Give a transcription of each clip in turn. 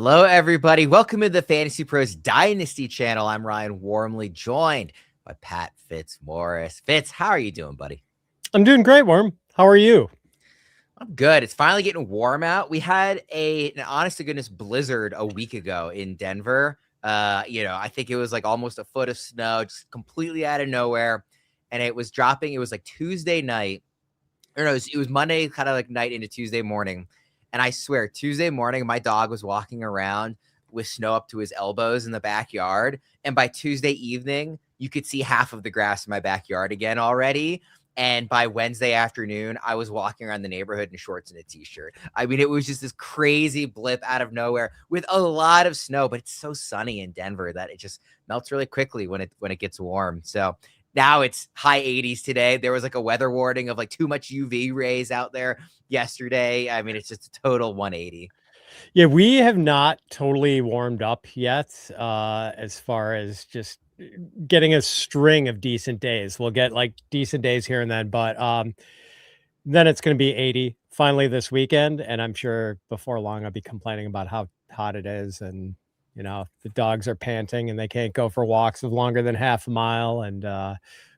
Hello, everybody. Welcome to the Fantasy Pros Dynasty channel. I'm Ryan Wormeli, joined by Pat Fitzmaurice. Fitz, how are you doing, buddy? I'm doing great, Worm. How are you? I'm good. It's finally getting warm out. We had an honest to goodness blizzard a week ago in Denver. I think it was like almost a foot of snow, just completely out of nowhere. And it was dropping. It was like Tuesday night. Or no, it was Monday, kind of like night into Tuesday morning. And I swear, Tuesday morning, my dog was walking around with snow up to his elbows in the backyard. And by Tuesday evening, you could see half of the grass in my backyard again already. And by Wednesday afternoon, I was walking around the neighborhood in shorts and a t-shirt. I mean, it was just this crazy blip out of nowhere with a lot of snow, but it's so sunny in Denver that it just melts really quickly when it gets warm. So now it's high 80s today. There was like a weather warning of like too much UV rays out there yesterday. I mean, it's just a total 180. Yeah, we have not totally warmed up yet as far as just getting a string of decent days. We'll get like decent days here and then, but then it's going to be 80 finally this weekend. And I'm sure before long I'll be complaining about how hot it is. And, you know, the dogs are panting and they can't go for walks of longer than half a mile. And,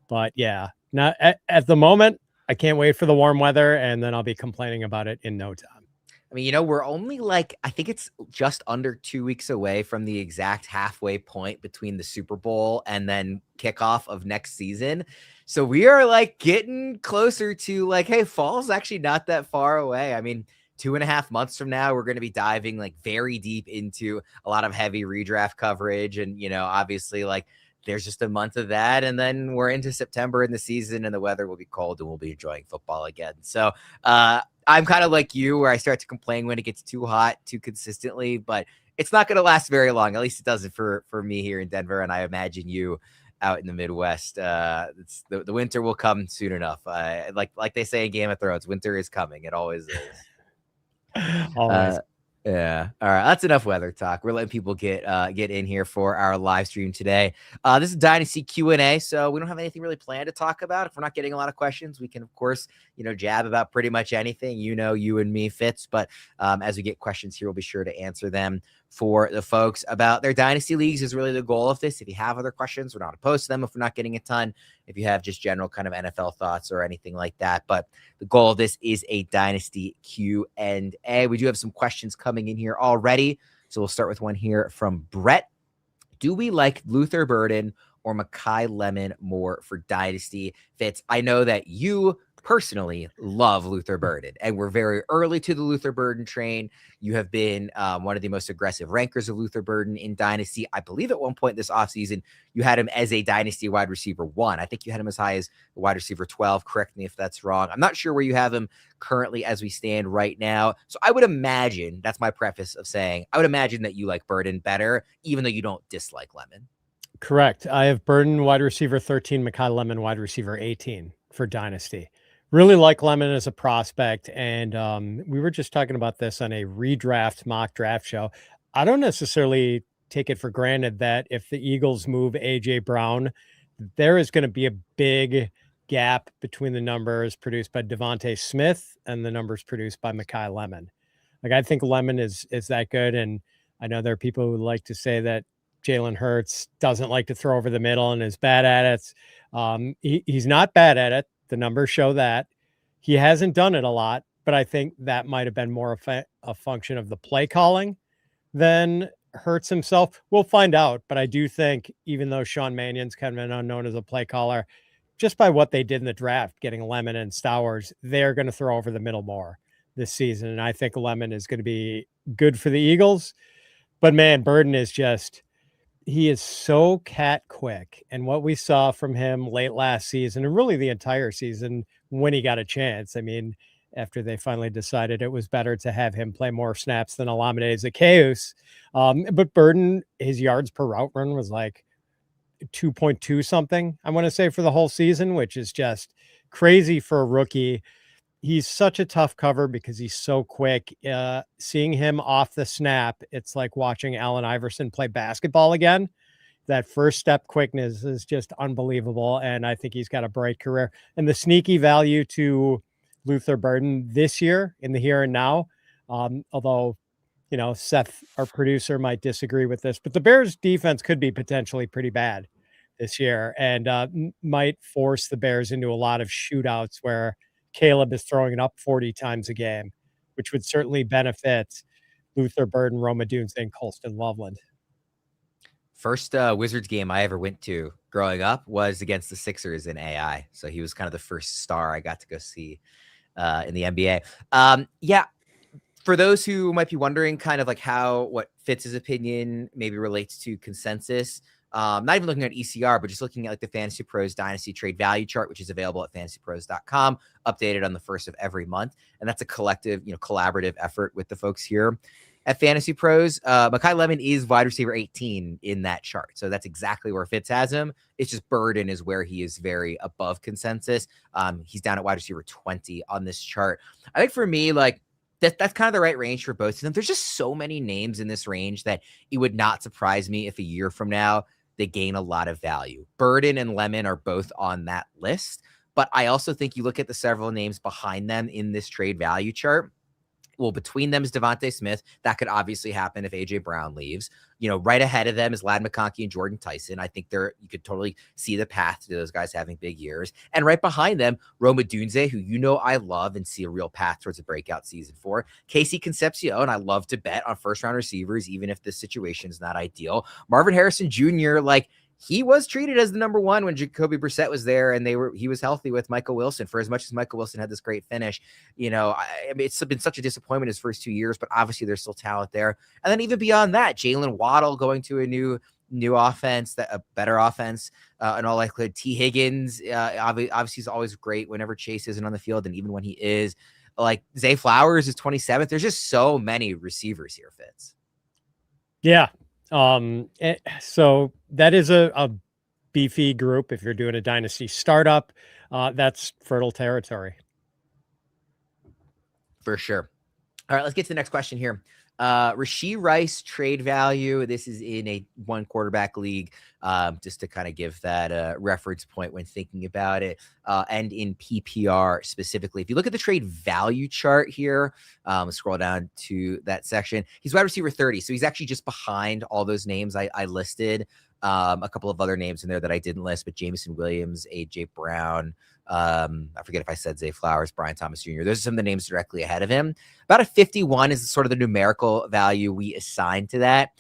but yeah, not at the moment. I can't wait for the warm weather, and then I'll be complaining about it in no time. I mean, we're only like, I think it's just under 2 weeks away from the exact halfway point between the Super Bowl and then kickoff of next season. So we are like getting closer to like, hey, fall's actually not that far away. I mean, 2.5 months from now, we're going to be diving like very deep into a lot of heavy redraft coverage. And, obviously like there's just a month of that. And then we're into September in the season and the weather will be cold and we'll be enjoying football again. So, I'm kind of like you where I start to complain when it gets too hot too consistently, but it's not going to last very long. At least it doesn't for me here in Denver. And I imagine you out in the Midwest, the winter will come soon enough. Like they say in Game of Thrones, winter is coming. It always is. Always. Yeah. All right. That's enough weather talk. We're letting people get in here for our live stream today. This is Dynasty Q&A, so we don't have anything really planned to talk about. If we're not getting a lot of questions, we can, of course, jab about pretty much anything. You and me, Fitz. But as we get questions here, we'll be sure to answer them for the folks about their Dynasty leagues is really the goal of this. If you have other questions, we're not opposed to them if we're not getting a ton. If you have just general kind of NFL thoughts or anything like that. But the goal of this is a Dynasty Q&A. We do have some questions coming in here already. So we'll start with one here from Brett. Do we like Luther Burden or Makai Lemon more for Dynasty? Fitz, I know that you personally love Luther Burden, and we're very early to the Luther Burden train. You have been one of the most aggressive rankers of Luther Burden in Dynasty. I believe at one point this offseason, you had him as a Dynasty wide receiver 1. I think you had him as high as wide receiver 12. Correct me if that's wrong. I'm not sure where you have him currently as we stand right now. So I would imagine, that's my preface of saying, I would imagine that you like Burden better, even though you don't dislike Lemon. Correct. I have Burden wide receiver 13, Makai Lemon wide receiver 18 for Dynasty. Really like Lemon as a prospect. And we were just talking about this on a redraft mock draft show. I don't necessarily take it for granted that if the Eagles move A.J. Brown, there is going to be a big gap between the numbers produced by Devontae Smith and the numbers produced by Makai Lemon. Like, I think Lemon is that good. And I know there are people who like to say that Jalen Hurts doesn't like to throw over the middle and is bad at it. He's not bad at it. The numbers show that. He hasn't done it a lot, but I think that might have been more a function of the play calling than Hurts himself. We'll find out, but I do think even though Sean Mannion's kind of an unknown as a play caller, just by what they did in the draft, getting Lemon and Stowers, they're going to throw over the middle more this season. And I think Lemon is going to be good for the Eagles. But man, Burden is just... he is so cat quick. And what we saw from him late last season and really the entire season when he got a chance, I mean, after they finally decided it was better to have him play more snaps than Olamide Zaccheaus. But Burden, his yards per route run was like 2.2 something, I want to say, for the whole season, which is just crazy for a rookie. He's such a tough cover because he's so quick. Seeing him off the snap, it's like watching Allen Iverson play basketball again. That first step quickness is just unbelievable. And I think he's got a bright career. And the sneaky value to Luther Burden this year in the here and now, although Seth, our producer, might disagree with this, but the Bears defense could be potentially pretty bad this year and might force the Bears into a lot of shootouts where Caleb is throwing it up 40 times a game, which would certainly benefit Luther Burden, Roma Dunze, and Colston Loveland. First Wizards game I ever went to growing up was against the Sixers in AI. So he was kind of the first star I got to go see in the NBA. Yeah, for those who might be wondering kind of like what Fitz's opinion maybe relates to consensus, not even looking at ECR, but just looking at like the Fantasy Pros Dynasty Trade Value Chart, which is available at fantasypros.com, updated on the first of every month. And that's a collective, collaborative effort with the folks here at Fantasy Pros. Makai Lemon is wide receiver 18 in that chart. So that's exactly where Fitz has him. It's just Burden is where he is very above consensus. He's down at wide receiver 20 on this chart. I think for me, like, that's kind of the right range for both of them. There's just so many names in this range that it would not surprise me if a year from now they gain a lot of value. Burden and Lemon are both on that list, but I also think you look at the several names behind them in this trade value chart. Well, between them is Devontae Smith. That could obviously happen if AJ Brown leaves. Right ahead of them is Ladd McConkey and Jordyn Tyson. I think you could totally see the path to those guys having big years. And right behind them, Roma Dunze, who I love and see a real path towards a breakout season for. Casey Concepcion, I love to bet on first-round receivers, even if the situation is not ideal. Marvin Harrison Jr., he was treated as the number one when Jacoby Brissett was there, and he was healthy with Michael Wilson. For as much as Michael Wilson had this great finish, it's been such a disappointment his first 2 years, but obviously there's still talent there. And then even beyond that, Jaylen Waddle going to a new offense, a better offense, in all likelihood. T. Higgins, obviously is always great whenever Chase isn't on the field, and even when he is. Like Zay Flowers is 27th. There's just so many receivers here, Fitz. Yeah. So that is a beefy group. If you're doing a dynasty startup, that's fertile territory. For sure. All right, let's get to the next question here. Rashee Rice trade value. This is in a one quarterback league, just to kind of give that reference point when thinking about it, and in PPR specifically. If you look at the trade value chart here, scroll down to that section. He's wide receiver 30, so he's actually just behind all those names I listed. A couple of other names in there that I didn't list, but Jameson Williams, AJ Brown, I forget if I said Zay Flowers, Brian Thomas Jr. Those are some of the names directly ahead of him. About a 51 is sort of the numerical value we assign to that.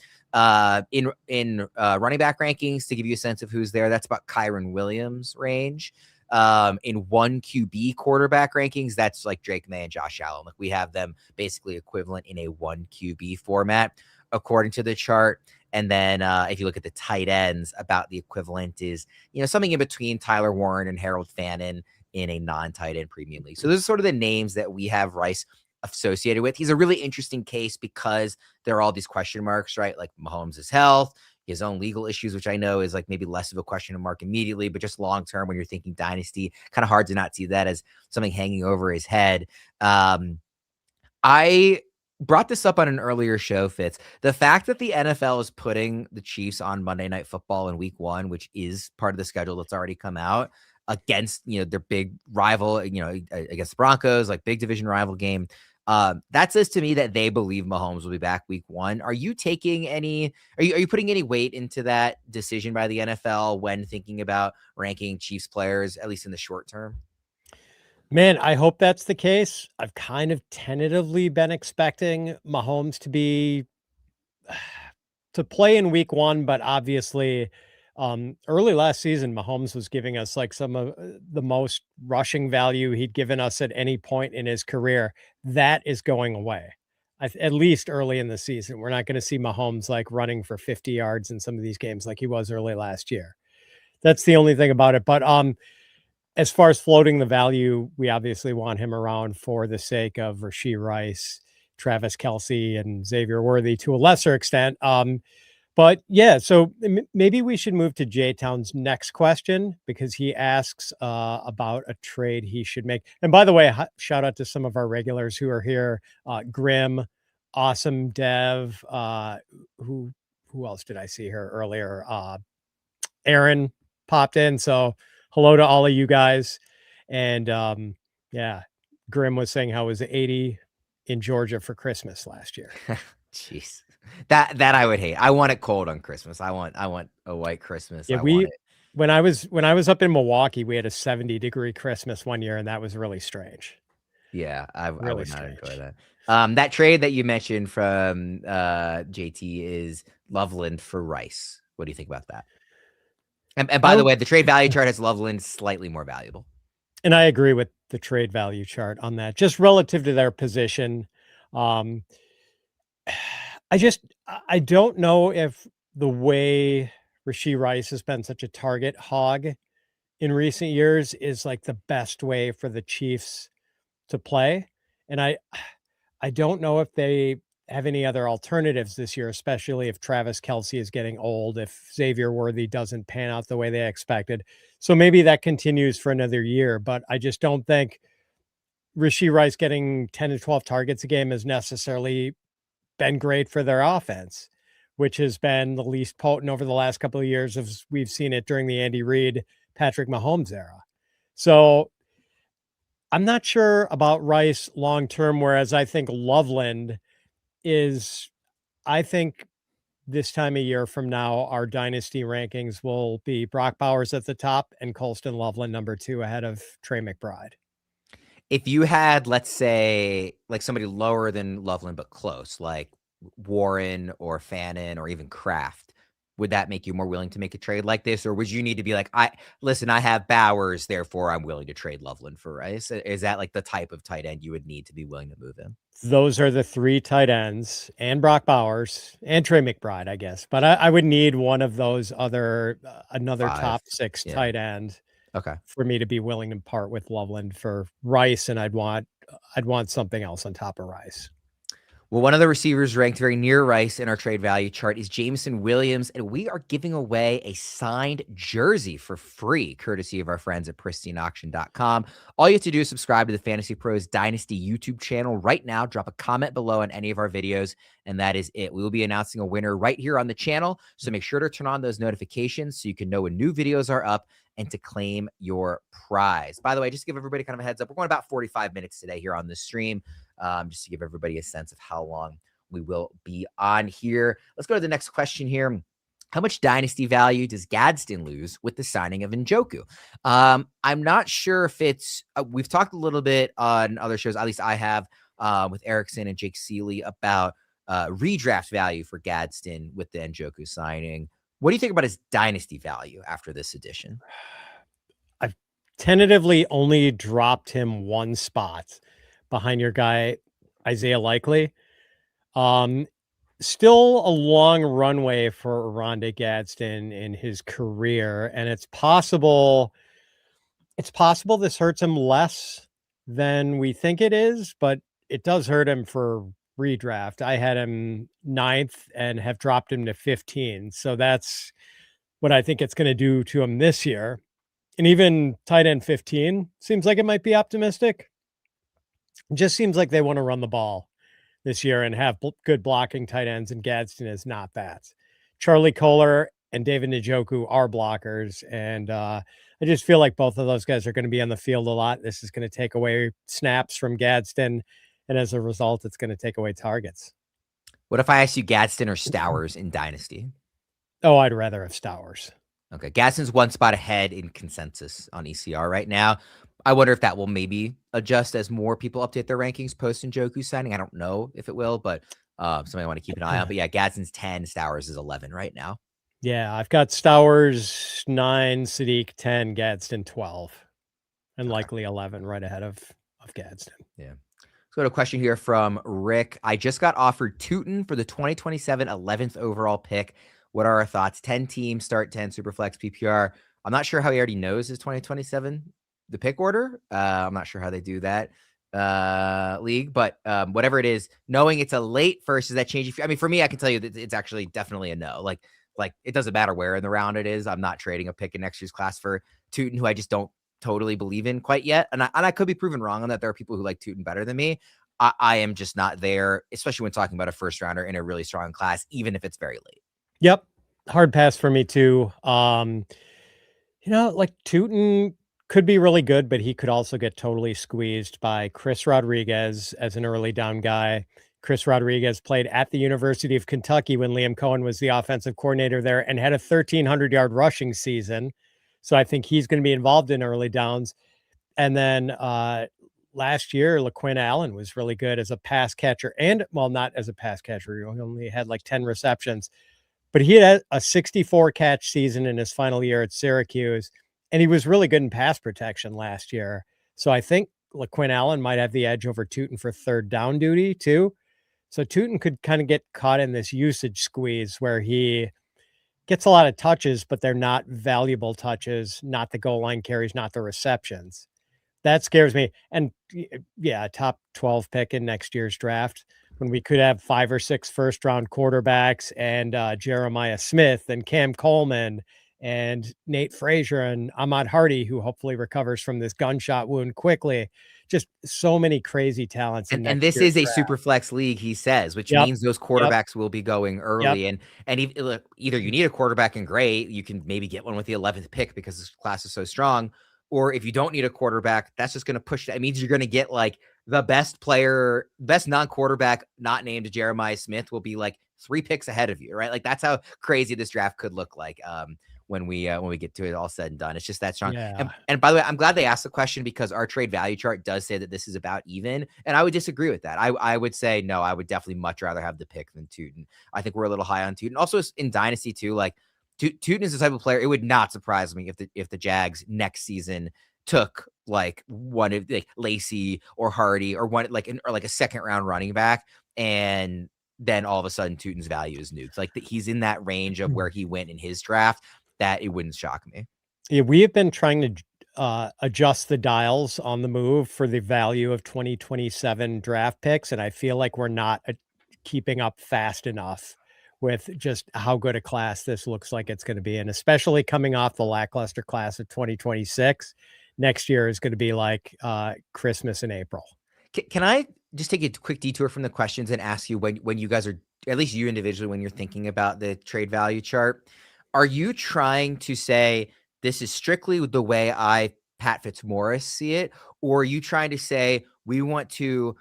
In running back rankings, to give you a sense of who's there, that's about Kyron Williams range. In one QB quarterback rankings, that's like Drake May and Josh Allen. Like we have them basically equivalent in a one QB format, according to the chart. And then if you look at the tight ends, about the equivalent is, something in between Tyler Warren and Harold Fannin in a non-tight end premium league. So those are sort of the names that we have Rice associated with. He's a really interesting case because there are all these question marks, right? Like Mahomes' health, his own legal issues, which I know is like maybe less of a question mark immediately, but just long-term when you're thinking dynasty, kind of hard to not see that as something hanging over his head. I brought this up on an earlier show, Fitz. The fact that the NFL is putting the Chiefs on Monday Night Football in week 1, which is part of the schedule that's already come out, against, their big rival, against the Broncos, like big division rival game. That says to me that they believe Mahomes will be back week 1. Are you putting any weight into that decision by the NFL when thinking about ranking Chiefs players, at least in the short term? Man, I hope that's the case. I've kind of tentatively been expecting Mahomes to play in week 1, but obviously early last season, Mahomes was giving us like some of the most rushing value he'd given us at any point in his career. That is going away, at least early in the season. We're not going to see Mahomes like running for 50 yards in some of these games like he was early last year. That's the only thing about it. But as far as floating the value, we obviously want him around for the sake of Rashee Rice, Travis Kelce, and Xavier Worthy to a lesser extent. But yeah, so maybe we should move to J-Town's next question, because he asks about a trade he should make. And by the way, shout out to some of our regulars who are here. Grim, Awesome Dev, who else did I see here earlier? Aaron popped in. So hello to all of you guys. And yeah, Grim was saying how it was 80 in Georgia for Christmas last year. Jeez. That I would hate. I want it cold on Christmas. I want a white Christmas. Yeah, I want it. when I was up in Milwaukee, we had a 70-degree Christmas one year, and that was really strange. Yeah, I Really would not strange. enjoy that. That trade that you mentioned from JT is Loveland for Rice. What do you think about that? And by the way, the trade value chart has Loveland slightly more valuable. And I agree with the trade value chart on that, just relative to their position. I don't know if the way Rashee Rice has been such a target hog in recent years is like the best way for the Chiefs to play. And I don't know if they have any other alternatives this year, especially if Travis Kelce is getting old, if Xavier Worthy doesn't pan out the way they expected. So maybe that continues for another year, but I just don't think Rashee Rice getting 10 to 12 targets a game has necessarily been great for their offense, which has been the least potent over the last couple of years as we've seen it during the Andy Reid, Patrick Mahomes era. So I'm not sure about Rice long term, whereas I think Loveland is, I think this time of year from now, our dynasty rankings will be Brock Bowers at the top and Colston Loveland number 2 ahead of Trey McBride. If you had, let's say, like somebody lower than Loveland but close, like Warren or Fannin or even Kraft, would that make you more willing to make a trade like this? Or would you need to be like, I have Bowers, therefore I'm willing to trade Loveland for Rice? Is that like the type of tight end you would need to be willing to move in? Those are the 3 tight ends and Brock Bowers and Trey McBride, I guess. But I would need one of those another 5. top 6 tight end. Okay. For me to be willing to part with Loveland for Rice, and I'd want something else on top of Rice. Well, one of the receivers ranked very near Rice in our trade value chart is Jameson Williams, and we are giving away a signed jersey for free, courtesy of our friends at pristineauction.com. All you have to do is subscribe to the Fantasy Pros Dynasty YouTube channel right now. Drop a comment below on any of our videos, and that is it. We will be announcing a winner right here on the channel, so make sure to turn on those notifications so you can know when new videos are up and to claim your prize. By the way, just to give everybody kind of a heads up, we're going about 45 minutes today here on the stream. Just to give everybody a sense of how long we will be on here. Let's go to the next question here. How much dynasty value does Gadsden lose with the signing of Njoku? I'm not sure if it's, we've talked a little bit on other shows, at least I have, with Erickson and Jake Seeley about redraft value for Gadsden with the Njoku signing. What do you think about his dynasty value after this edition? I've tentatively only dropped him 1 spot behind your guy, Isaiah Likely. Still a long runway for Oronde Gadsden in his career, and it's possible this hurts him less than we think it is, but it does hurt him for redraft. I had him 9th and have dropped him to 15. So that's what I think it's going to do to him this year. And even tight end 15 seems like it might be optimistic. It just seems like they want to run the ball this year and have good blocking tight ends, and Gadsden is not that. Charlie Kohler and David Njoku are blockers, and I just feel like both of those guys are going to be on the field a lot. This is going to take away snaps from Gadsden, and as a result, it's going to take away targets. What if I asked you Gadsden or Stowers in Dynasty? Oh, I'd rather have Stowers. Okay, Gadsden's 1 spot ahead in consensus on ECR right now. I wonder if that will maybe adjust as more people update their rankings post Njoku signing. I don't know if it will, but somebody I want to keep an eye on. But yeah, Gadsden's 10, Stowers is 11 right now. Yeah, I've got Stowers 9, Sadiq 10, Gadsden 12, and likely 11 right ahead of Gadsden. Yeah. Let's go to a question here from Rick. I just got offered Tuten for the 2027 11th overall pick. What are our thoughts? 10 teams, start 10, Superflex, PPR. I'm not sure how he already knows his 2027 the pick order. I'm not sure how they do that league, but whatever it is, knowing it's a late first, does that change? I mean, for me, I can tell you that it's actually definitely a no. Like it doesn't matter where in the round it is. I'm not trading a pick in next year's class for Tuten, who I just don't totally believe in quite yet. And I could be proven wrong on that. There are people who like Tuten better than me. I am just not there, especially when talking about a first rounder in a really strong class, even if it's very late. Yep. Hard pass for me too. Like Tuten could be really good, but he could also get totally squeezed by Chris Rodriguez as an early down guy, Chris Rodriguez played at the University of Kentucky when Liam Cohen was the offensive coordinator there and had a 1,300-yard rushing season. So I think he's going to be involved in early downs. And then last year, LaQuinn Allen was really good as a pass catcher and, well, not as a pass catcher. He only had like 10 receptions, but he had a 64 catch season in his final year at Syracuse. And he was really good in pass protection last year. So I think LaQuinn Allen might have the edge over Tuten for third down duty too. So Tuten could kind of get caught in this usage squeeze where he gets a lot of touches, but they're not valuable touches, not the goal line carries, not the receptions. That scares me. And yeah, top 12 pick in next year's draft when we could have 5 or 6 first round quarterbacks and Jeremiah Smith and Cam Coleman and Nate Frazier and Ahmad Hardy, who hopefully recovers from this gunshot wound quickly. Just so many crazy talents. And this is a super flex league, he says, which means those quarterbacks will be going early. And look, either you need a quarterback and great, you can maybe get one with the 11th pick because this class is so strong. Or if you don't need a quarterback, that's just going to push that. It means you're going to get like the best player, best non-quarterback not named Jeremiah Smith will be like 3 picks ahead of you, right? Like that's how crazy this draft could look like when we get to it all said and done. It's just that strong. Yeah. And by the way, I'm glad they asked the question because our trade value chart does say that this is about even. And I would disagree with that. I would say, no, I would definitely much rather have the pick than Tuten. I think we're a little high on Tuten. Also in Dynasty too, like Tuten is the type of player, it would not surprise me if the Jags next season took like one of like Lacey or Hardy or one like a second round running back, and then all of a sudden Tuten's value is nuked. Like he's in that range of where he went in his draft, that it wouldn't shock me. Yeah, we have been trying to adjust the dials on the move for the value of 2027 draft picks, and I feel like we're not keeping up fast enough with just how good a class this looks like it's going to be. And especially coming off the lackluster class of 2026, next year is going to be like Christmas in April. Can I just take a quick detour from the questions and ask you when you guys are, at least you individually, when you're thinking about the trade value chart, are you trying to say this is strictly the way Pat Fitzmaurice see it? Or are you trying to say we want to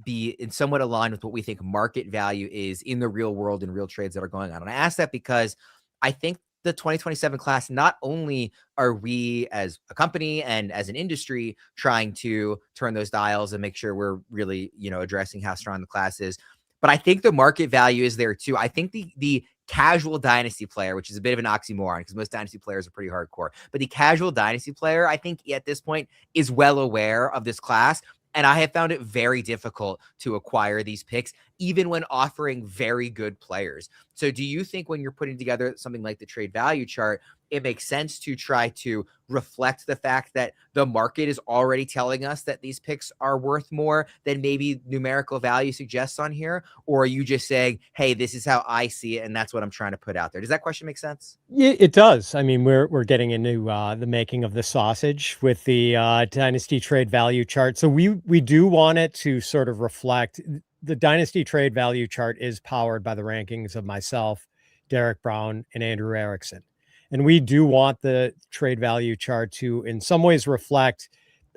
be in somewhat aligned with what we think market value is in the real world and real trades that are going on? And I ask that because I think the 2027 class, not only are we as a company and as an industry trying to turn those dials and make sure we're really, addressing how strong the class is, but I think the market value is there too. I think the casual dynasty player, which is a bit of an oxymoron because most dynasty players are pretty hardcore, but the casual dynasty player, I think at this point is well aware of this class. And I have found it very difficult to acquire these picks, even when offering very good players. So do you think when you're putting together something like the trade value chart, it makes sense to try to reflect the fact that the market is already telling us that these picks are worth more than maybe numerical value suggests on here? Or are you just saying, hey, this is how I see it, and that's what I'm trying to put out there? Does that question make sense? Yeah, it does. I mean, we're getting into the making of the sausage with the Dynasty trade value chart. So we do want it to sort of reflect the Dynasty trade value chart is powered by the rankings of myself, Derek Brown, and Andrew Erickson. And we do want the trade value chart to, in some ways, reflect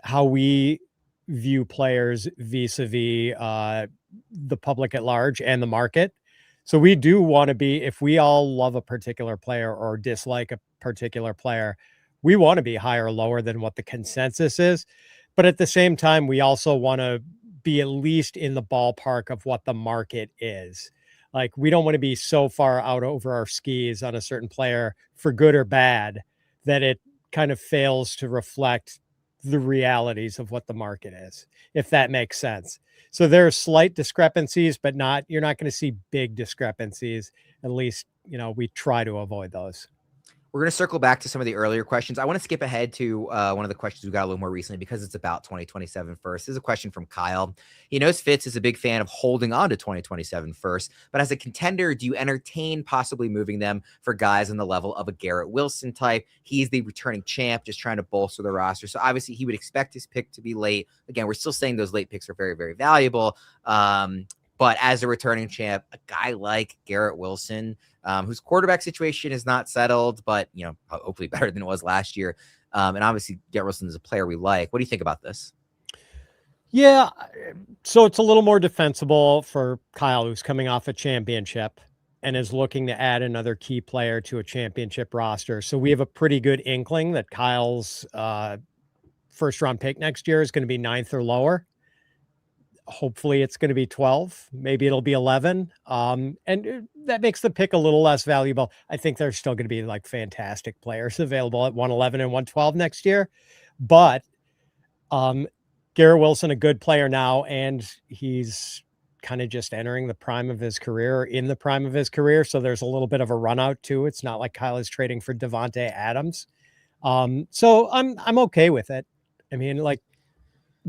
how we view players vis-a-vis the public at large and the market. So we do want to be, if we all love a particular player or dislike a particular player, we want to be higher or lower than what the consensus is. But at the same time, we also want to be at least in the ballpark of what the market is. Like, we don't want to be so far out over our skis on a certain player for good or bad that it kind of fails to reflect the realities of what the market is, if that makes sense. So there are slight discrepancies, but you're not going to see big discrepancies. At least, we try to avoid those. We're going to circle back to some of the earlier questions. I want to skip ahead to one of the questions we got a little more recently because it's about 2027 first. This is a question from Kyle. He knows Fitz is a big fan of holding on to 2027 first, but as a contender, do you entertain possibly moving them for guys on the level of a Garrett Wilson type? He's the returning champ, just trying to bolster the roster. So obviously he would expect his pick to be late. Again, we're still saying those late picks are very, very valuable. But as a returning champ, a guy like Garrett Wilson, whose quarterback situation is not settled, but, hopefully better than it was last year. And obviously Garrett Wilson is a player we like. What do you think about this? Yeah. So it's a little more defensible for Kyle, who's coming off a championship and is looking to add another key player to a championship roster. So we have a pretty good inkling that Kyle's first round pick next year is going to be 9th or lower. Hopefully it's going to be 12. Maybe it'll be 11. And that makes the pick a little less valuable. I think there's still going to be like fantastic players available at 111 and 112 next year. But Garrett Wilson, a good player now, and he's kind of just entering the prime of his career, in the prime of his career. So there's a little bit of a run out too. It's not like Kyle is trading for Devontae Adams. So I'm okay with it. I mean, like,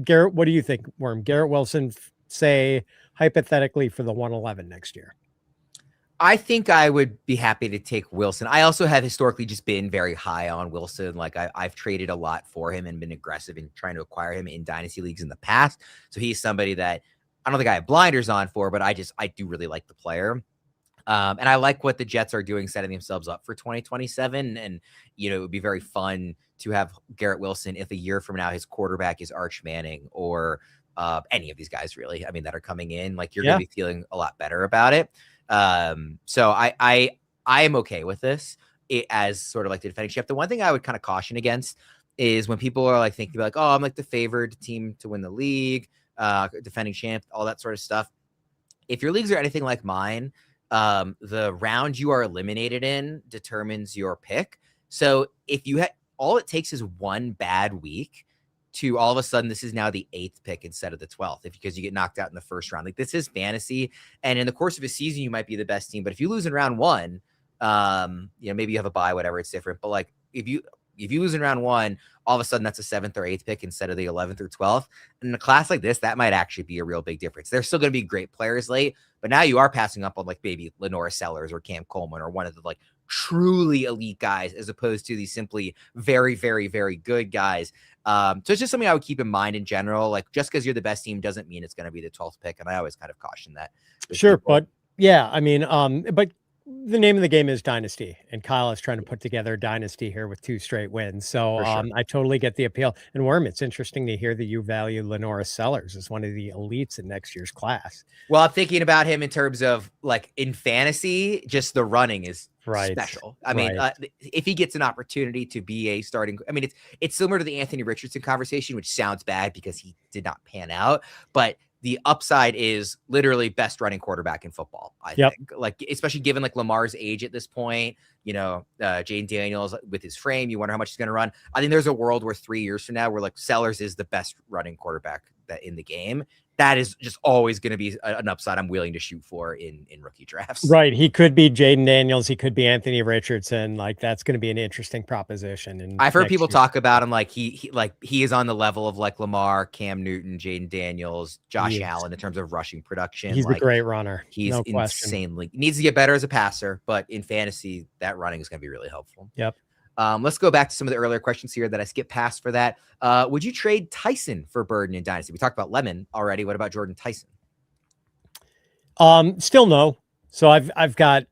Garrett, what do you think, Worm? Garrett Wilson, say hypothetically for the 111 next year. I think I would be happy to take Wilson. I also have historically just been very high on Wilson. Like I've traded a lot for him and been aggressive in trying to acquire him in dynasty leagues in the past. So he's somebody that I don't think I have blinders on for, but I do really like the player. And I like what the Jets are doing, setting themselves up for 2027. And, it would be very fun to have Garrett Wilson if a year from now his quarterback is Arch Manning or any of these guys, really. I mean, that are coming in. Like you're going to be feeling a lot better about it. So I am okay with this as sort of like the defending champ. The one thing I would kind of caution against is when people are like thinking like, oh, I'm like the favored team to win the league, defending champ, all that sort of stuff. If your leagues are anything like mine, the round you are eliminated in determines your pick. So if you all it takes is one bad week to all of a sudden, this is now the 8th pick instead of the 12th, because you get knocked out in the first round. Like this is fantasy. And in the course of a season, you might be the best team, but if you lose in round 1, maybe you have a bye, whatever, it's different. But like, if you lose in round 1, all of a sudden that's a 7th or 8th pick instead of the 11th or 12th. And in a class like this, that might actually be a real big difference. There's still going to be great players late, but now you are passing up on like maybe Lenora Sellers or Cam Coleman or one of the like truly elite guys, as opposed to these simply very, very, very good guys. So it's just something I would keep in mind in general. Like just because you're the best team doesn't mean it's going to be the 12th pick. And I always kind of caution that. Sure. People. But yeah, I mean, but the name of the game is Dynasty, and Kyle is trying to put together a dynasty here with 2 straight wins. So sure. I totally get the appeal. And Worm, it's interesting to hear that you value Lenora Sellers as one of the elites in next year's class. Well, I'm thinking about him in terms of like in fantasy, just the running is special. I mean, if he gets an opportunity to be a starting, I mean, it's similar to the Anthony Richardson conversation, which sounds bad because he did not pan out, but the upside is literally best running quarterback in football. I think, like, especially given like Lamar's age at this point, Jayden Daniels with his frame, you wonder how much he's going to run. I think there's a world where 3 years from now, where like Sellers is the best running quarterback that in the game. That is just always going to be an upside I'm willing to shoot for in rookie drafts. Right. He could be Jayden Daniels. He could be Anthony Richardson. Like that's going to be an interesting proposition. And I've heard people talk about him like he is on the level of like Lamar, Cam Newton, Jayden Daniels, Josh Allen in terms of rushing production. He's a great runner. He's insanely needs to get better as a passer, but in fantasy, that running is going to be really helpful. Yep. Let's go back to some of the earlier questions here that I skipped past for that. Would you trade Tyson for Burden in Dynasty? We talked about Lemon already. What about Jordyn Tyson? Still no. So I've got.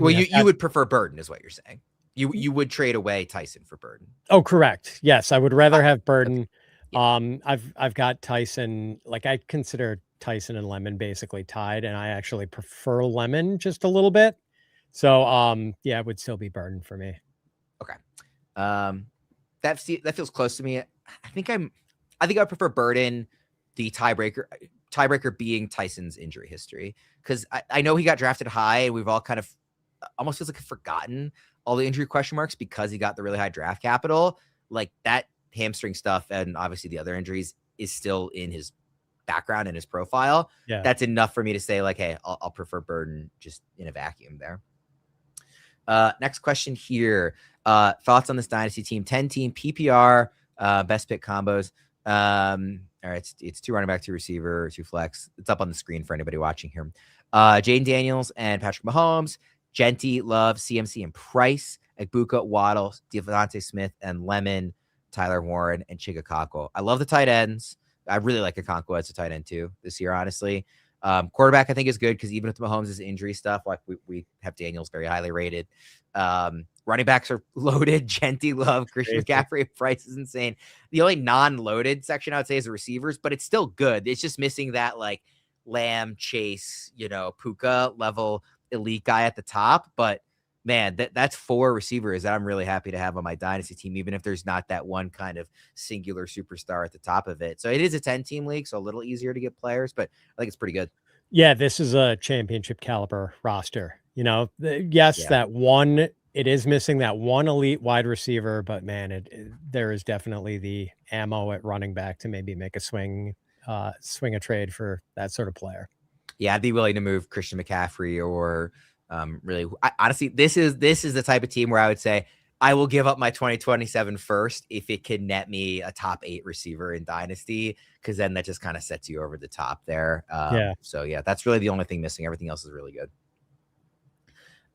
You would prefer Burden, is what you're saying. You would trade away Tyson for Burden. Oh, correct. Yes, I would rather have Burden. I've got Tyson. Like I consider Tyson and Lemon basically tied, and I actually prefer Lemon just a little bit. So it would still be Burden for me. Okay. That feels close to me. I think I prefer Burden, the tiebreaker being Tyson's injury history. Cause I know he got drafted high and we've all kind of almost feels like forgotten all the injury question marks because he got the really high draft capital. Like that hamstring stuff and obviously the other injuries is still in his background and his profile. Yeah. That's enough for me to say like, hey, I'll prefer Burden just in a vacuum there. Next question here. Thoughts on this dynasty team? 10-team PPR, best pick combos. All right, it's 2 running back, 2 receiver, 2 flex. It's up on the screen for anybody watching here. Jayden Daniels and Patrick Mahomes, Genty, Love, CMC, and Price, Egbuka, Waddle, Devontae Smith, and Lemon, Tyler Warren, and Chigakako. I love the tight ends. I really like Okonkwo as a tight end too this year, honestly. Quarterback, I think, is good because even with Mahomes' injury stuff, like we have Daniels very highly rated. Running backs are loaded. Genty, Love, Christian McCaffrey. Price is insane. The only non-loaded section I would say is the receivers, but it's still good. It's just missing that like Lamb, Chase, Puka level elite guy at the top. But man, that's 4 receivers that I'm really happy to have on my dynasty team, even if there's not that one kind of singular superstar at the top of it. So it is a 10-team league, so a little easier to get players, but I think it's pretty good. Yeah, this is a championship caliber roster. That one, it is missing that one elite wide receiver, but man, there is definitely the ammo at running back to maybe make a swing a trade for that sort of player. Yeah, I'd be willing to move Christian McCaffrey or really. Honestly, this is the type of team where I would say I will give up my 2027 first if it can net me a top 8 receiver in Dynasty, because then that just kind of sets you over the top there. So yeah, that's really the only thing missing. Everything else is really good.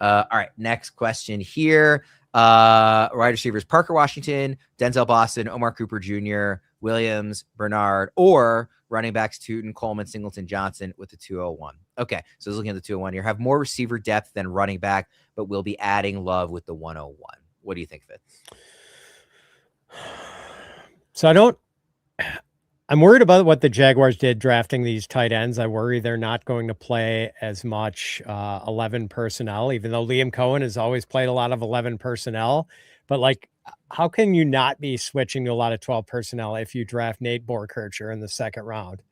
All right, next question here. Wide receivers: Parker Washington, Denzel Boston, Omar Cooper Jr., Williams, Bernard, or running backs Tuten, Coleman, Singleton, Johnson with the 201. Okay, so looking at the 201 here, have more receiver depth than running back, but we'll be adding Love with the 101. What do you think, Fitz? So I'm worried about what the Jaguars did drafting these tight ends. I worry they're not going to play as much 11 personnel, even though Liam Cohen has always played a lot of 11 personnel. But like, how can you not be switching to a lot of 12 personnel if you draft Nate Borkircher in the second round?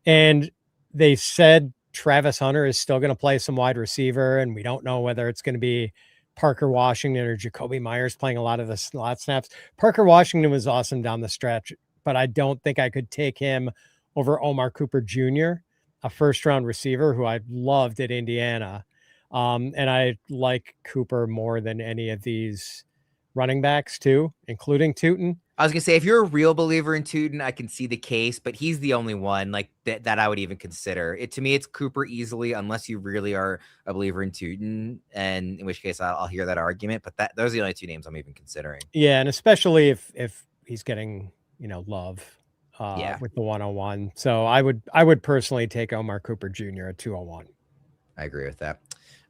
And they said Travis Hunter is still going to play some wide receiver, and we don't know whether it's going to be Parker Washington or Jacoby Myers playing a lot of the slot snaps. Parker Washington was awesome down the stretch, but I don't think I could take him over Omar Cooper Jr., a first-round receiver who I loved at Indiana. And I like Cooper more than any of these running backs too, including Tuten. I was going to say, if you're a real believer in Tuten, I can see the case, but he's the only one like that I would even consider. To me, it's Cooper easily, unless you really are a believer in Tuten, and in which case I'll hear that argument. But those are the only 2 names I'm even considering. Yeah, and especially if he's getting Love with the 101. So I would personally take Omar Cooper Jr. at 201. I agree with that.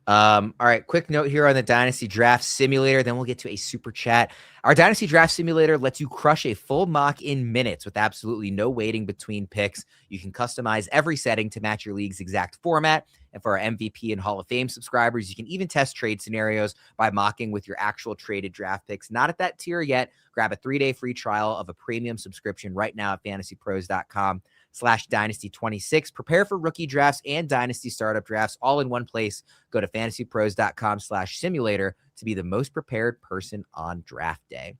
All right, quick note here on the Dynasty Draft Simulator, then we'll get to a super chat. Our Dynasty Draft Simulator lets you crush a full mock in minutes with absolutely no waiting between picks. You can customize every setting to match your league's exact format. And for our MVP and Hall of Fame subscribers, you can even test trade scenarios by mocking with your actual traded draft picks. Not at that tier yet. Grab a 3-day free trial of a premium subscription right now at fantasypros.com/dynasty26. Prepare for rookie drafts and dynasty startup drafts all in one place. Go to fantasypros.com/simulator to be the most prepared person on draft day.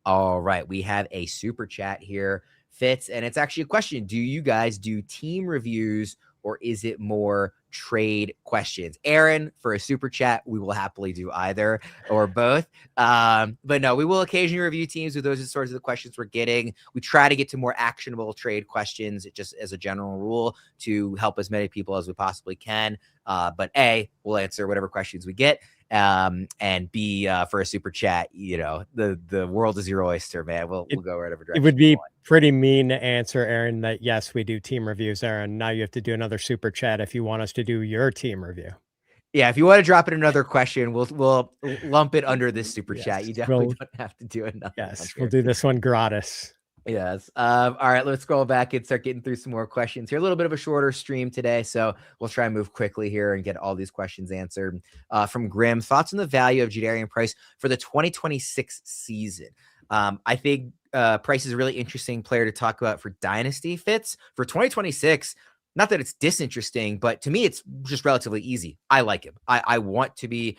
All right, we have a super chat here, Fitz, and it's actually a question. Do you guys do team reviews, or is it more trade questions? Aaron, for a super chat, we will happily do either or both. But no, we will occasionally review teams with those are sorts of the questions we're getting. We try to get to more actionable trade questions just as a general rule to help as many people as we possibly can. But A, we'll answer whatever questions we get. And B, for a super chat, the world is your oyster, man. We'll go whatever direction. It would be pretty mean to answer, Aaron, that yes, we do team reviews, Aaron. Now you have to do another super chat if you want us to do your team review. Yeah, if you want to drop in another question, we'll lump it under this super chat. You definitely don't have to do another. Yes, we'll do this one gratis. Yes. All right, let's scroll back and start getting through some more questions here. A little bit of a shorter stream today, so we'll try and move quickly here and get all these questions answered. From Grim, thoughts on the value of Jadarian Price for the 2026 season? I think Price is a really interesting player to talk about for Dynasty fits. For 2026, not that it's disinteresting, but to me, it's just relatively easy. I like him. I want to be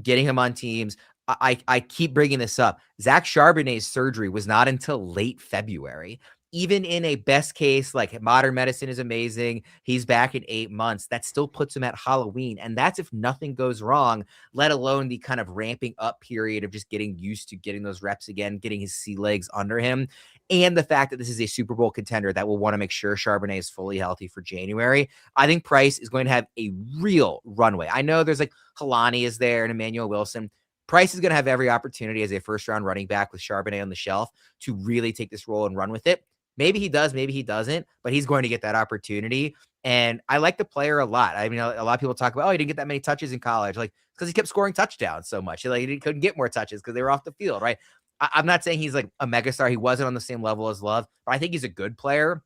getting him on teams. I keep bringing this up. Zach Charbonnet's surgery was not until late February. Even in a best case, like modern medicine is amazing, he's back in 8 months. That still puts him at Halloween. And that's if nothing goes wrong, let alone the kind of ramping up period of just getting used to getting those reps again, getting his sea legs under him. And the fact that this is a Super Bowl contender that will want to make sure Charbonnet is fully healthy for January. I think Price is going to have a real runway. I know there's like Kalani is there and Emmanuel Wilson. Price is going to have every opportunity as a first-round running back with Charbonnet on the shelf to really take this role and run with it. Maybe he does, maybe he doesn't, but he's going to get that opportunity. And I like the player a lot. I mean, a lot of people talk about, oh, he didn't get that many touches in college. Like, because he kept scoring touchdowns so much. Like, he couldn't get more touches because they were off the field, right? I'm not saying he's like a megastar. He wasn't on the same level as Love, but I think he's a good player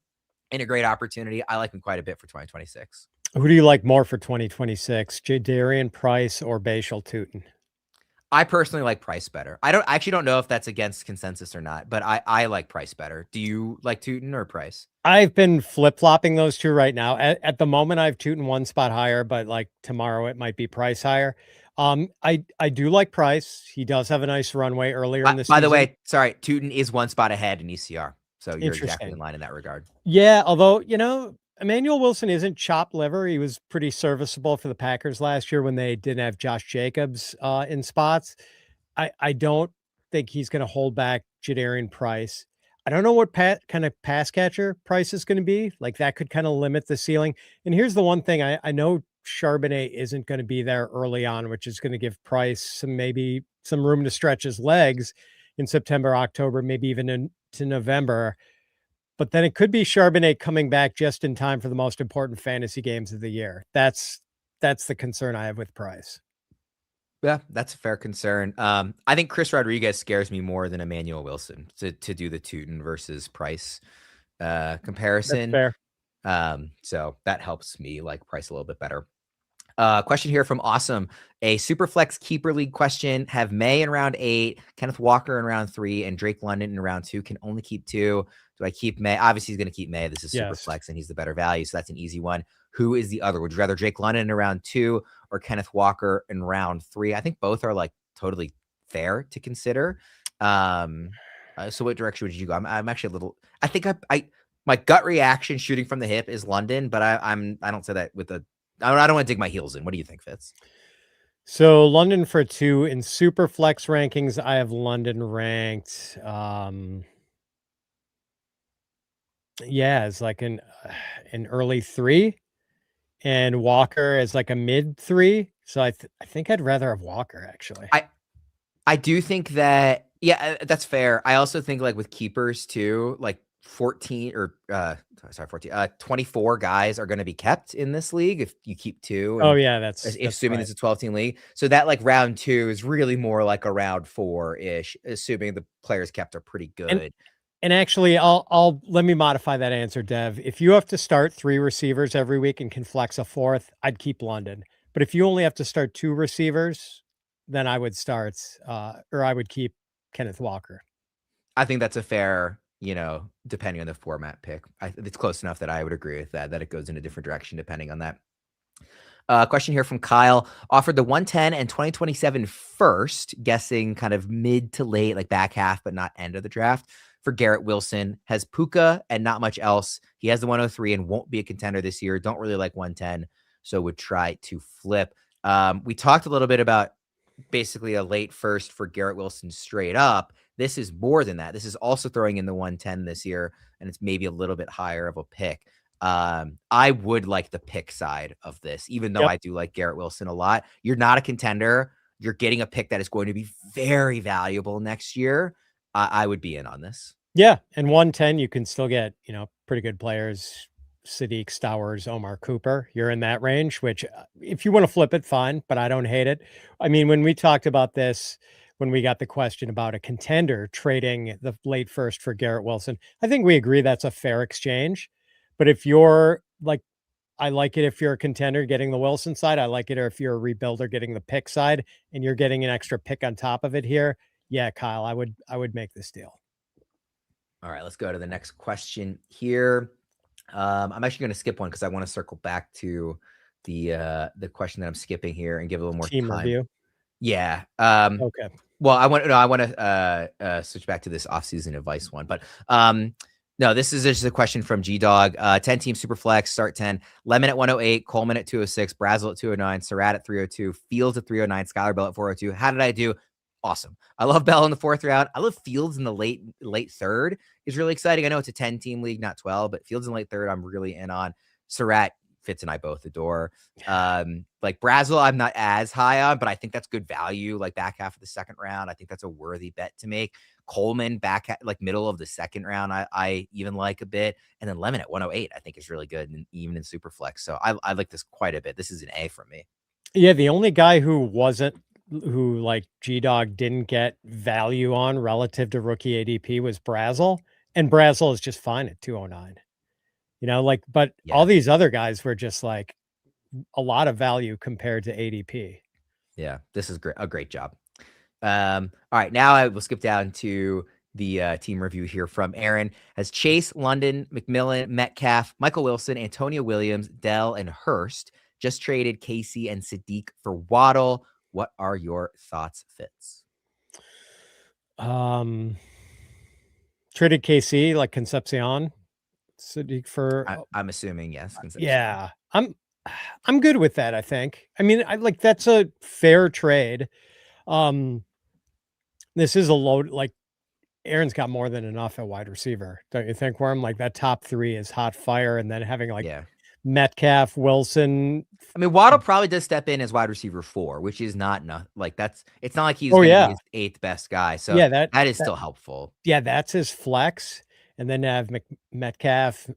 and a great opportunity. I like him quite a bit for 2026. Who do you like more for 2026, Jadarian, Price, or Bhayshul Tuten? I personally like Price better. I actually don't know if that's against consensus or not, but I like Price better. Do you like Tuten or Price? I've been flip-flopping those two right now. At the moment, I have Tuten one spot higher, but like tomorrow it might be Price higher. I do like Price. He does have a nice runway earlier in the season. By the way, sorry, Tuten is one spot ahead in ECR. So you're exactly in line in that regard. Yeah, although, Emmanuel Wilson isn't chopped liver. He was pretty serviceable for the Packers last year when they didn't have Josh Jacobs in spots. I don't think he's going to hold back Jadarian Price. I don't know what kind of pass catcher Price is going to be. Like, that could kind of limit the ceiling. And here's the one thing I know Charbonnet isn't going to be there early on, which is going to give Price maybe some room to stretch his legs in September, October, maybe even into November. But then it could be Charbonnet coming back just in time for the most important fantasy games of the year. That's the concern I have with Price. Yeah, that's a fair concern. I think Chris Rodriguez scares me more than Emmanuel Wilson to do the Tuten versus Price comparison. That's fair. So that helps me like Price a little bit better. Question here from Awesome. A Superflex Keeper League question. Have May in round 8, Kenneth Walker in round 3, and Drake London in round 2. Can only keep 2. Do I keep May? Obviously, he's going to keep May. This is Superflex, and he's the better value, so that's an easy one. Who is the other? Would you rather Drake London in round 2 or Kenneth Walker in round 3? I think both are like totally fair to consider. So what direction would you go? I'm actually a little. I think my gut reaction shooting from the hip is London, but I don't say that with a. I don't want to dig my heels in. What do you think, Fitz? So London for 2 in super flex rankings. I have London ranked. It's like an early 3, and Walker is like a mid 3. So I think I'd rather have Walker actually. I do think that that's fair. I also think like with keepers too, like 24 guys are going to be kept in this league if you keep 2. Oh yeah, that's assuming right. It's a 12-team league. So that like round 2 is really more like a round 4-ish, assuming the players kept are pretty good. And actually, I'll let me modify that answer, Dev. If you have to start 3 receivers every week and can flex a 4th, I'd keep London. But if you only have to start 2 receivers, then I would start or I would keep Kenneth Walker. I think that's a fair, depending on the format pick. It's close enough that I would agree with that it goes in a different direction depending on that. Question here from Kyle. Offered the 110 and 2027 first, guessing kind of mid to late, like back half, but not end of the draft. For Garrett Wilson, has Puka and not much else. He has the 103 and won't be a contender this year. Don't really like 110, so would try to flip. We talked a little bit about basically a late first for Garrett Wilson straight up. This is more than that. This is also throwing in the 110 this year, and it's maybe a little bit higher of a pick. I would like the pick side of this, even though I do like Garrett Wilson a lot. You're not a contender. You're getting a pick that is going to be very valuable next year. I would be in on this. Yeah. And 110, you can still get, pretty good players. Sadiq, Stowers, Omar Cooper. You're in that range, which if you want to flip it, fine, but I don't hate it. I mean, when we talked about this, when we got the question about a contender trading the late first for Garrett Wilson, I think we agree that's a fair exchange. But if you're like, I like it if you're a contender getting the Wilson side. I like it if you're a rebuilder getting the pick side, and you're getting an extra pick on top of it here. Yeah, Kyle, I would make this deal. All right, let's go to the next question here. I'm actually going to skip one because I want to circle back to the question that I'm skipping here and give a little more team time. review. Yeah. Okay. Well, I want to switch back to this offseason advice one, but no, this is just a question from G-Dog. 10-team Superflex, start 10. Lemon at 108, Coleman at 206, Brazel at 209, Surratt at 302, Fields at 309, Skylar Bell at 402. How did I do? Awesome. I love Bell in the 4th round. I love Fields in the late 3rd. Is really exciting. I know it's a 10-team league, not 12, but Fields in the late 3rd, I'm really in on. Surratt, Fitz and I both adore. Like Brazel, I'm not as high on, but I think that's good value. Like back half of the 2nd round, I think that's a worthy bet to make. Coleman back at like middle of the second round, I even like a bit. And then Lemon at 108, I think is really good, and even in super flex. So I like this quite a bit. This is an A for me. Yeah, the only guy who like G-Dog didn't get value on relative to rookie ADP was Brazel, and Brazel is just fine at 209. Like, but all these other guys were just like a lot of value compared to ADP. Yeah, this is great. A great job. All right, now I will skip down to the team review here from Aaron. Has Chase, London, McMillan, Metcalf, Michael Wilson, Antonio Williams, Dell, and Hurst. Just traded Casey and Sadiq for Waddle. What are your thoughts, Fitz? Traded KC like Concepcion, Sadiq for. I'm assuming yes. Concepcion. Yeah, I'm good with that. I think. I mean, that's a fair trade. This is a load. Like Aaron's got more than enough at wide receiver, don't you think, Worm? Like that top three is hot fire, and then having like Metcalf, Wilson. I mean, Waddle probably does step in as wide receiver 4, which is not like that's. It's not like he's going to be his 8th best guy. So yeah, that is still helpful. Yeah, that's his flex, and then have Metcalf,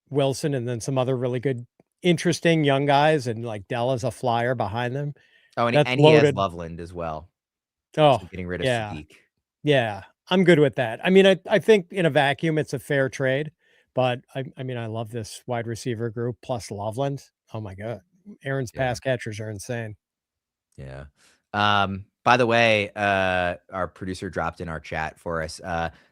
Wilson, and then some other really good, interesting young guys, and like Dell is a flyer behind them. Oh, and he has Loveland as well. Oh, so getting rid of Sadiq. Yeah, I'm good with that. I mean, I think in a vacuum, it's a fair trade, but I mean, I love this wide receiver group plus Loveland. Oh my God. Aaron's pass catchers are insane. Yeah. By the way, our producer dropped in our chat for us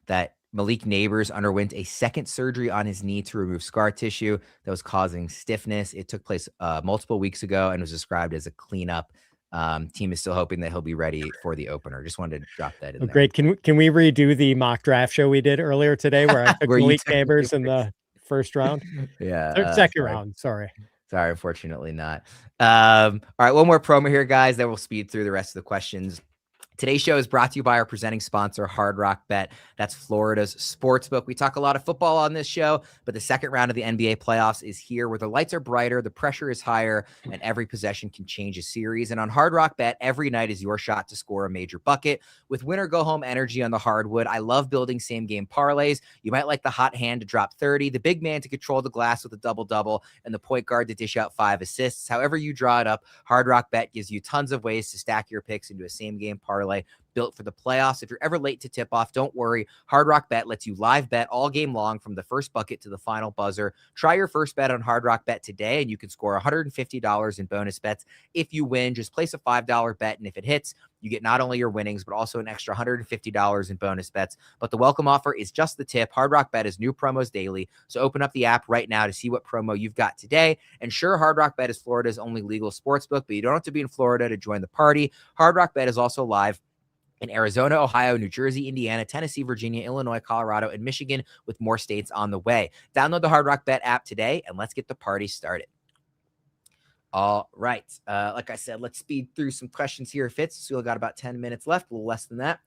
that Malik Neighbors underwent a second surgery on his knee to remove scar tissue that was causing stiffness. It took place multiple weeks ago and was described as a cleanup. Team is still hoping that he'll be ready for the opener. Just wanted to drop that in there. Great. Can we redo the mock draft show we did earlier today where I took Malik Neighbors in the first round? Second round. Sorry, unfortunately not. All right, one more promo here, guys. Then we'll speed through the rest of the questions. Today's show is brought to you by our presenting sponsor, Hard Rock Bet. That's Florida's sportsbook. We talk a lot of football on this show, but the second round of the NBA playoffs is here, where the lights are brighter, the pressure is higher, and every possession can change a series. And on Hard Rock Bet, every night is your shot to score a major bucket. With winner-go-home energy on the hardwood, I love building same-game parlays. You might like the hot hand to drop 30, the big man to control the glass with a double-double, and the point guard to dish out 5 assists. However you draw it up, Hard Rock Bet gives you tons of ways to stack your picks into a same-game parlay built for the playoffs. If you're ever late to tip off, don't worry. Hard Rock Bet lets you live bet all game long from the first bucket to the final buzzer. Try your first bet on Hard Rock Bet today, and you can score $150 in bonus bets if you win. Just place a $5 bet, and if it hits, you get not only your winnings, but also an extra $150 in bonus bets. But the welcome offer is just the tip. Hard Rock Bet is new promos daily, so open up the app right now to see what promo you've got today. And sure, Hard Rock Bet is Florida's only legal sportsbook, but you don't have to be in Florida to join the party. Hard Rock Bet is also live in Arizona, Ohio, New Jersey, Indiana, Tennessee, Virginia, Illinois, Colorado, and Michigan, with more states on the way. Download the Hard Rock Bet app today, and let's get the party started. All right. Like I said, let's speed through some questions here, Fitz. So we've got about 10 minutes left, a little less than that.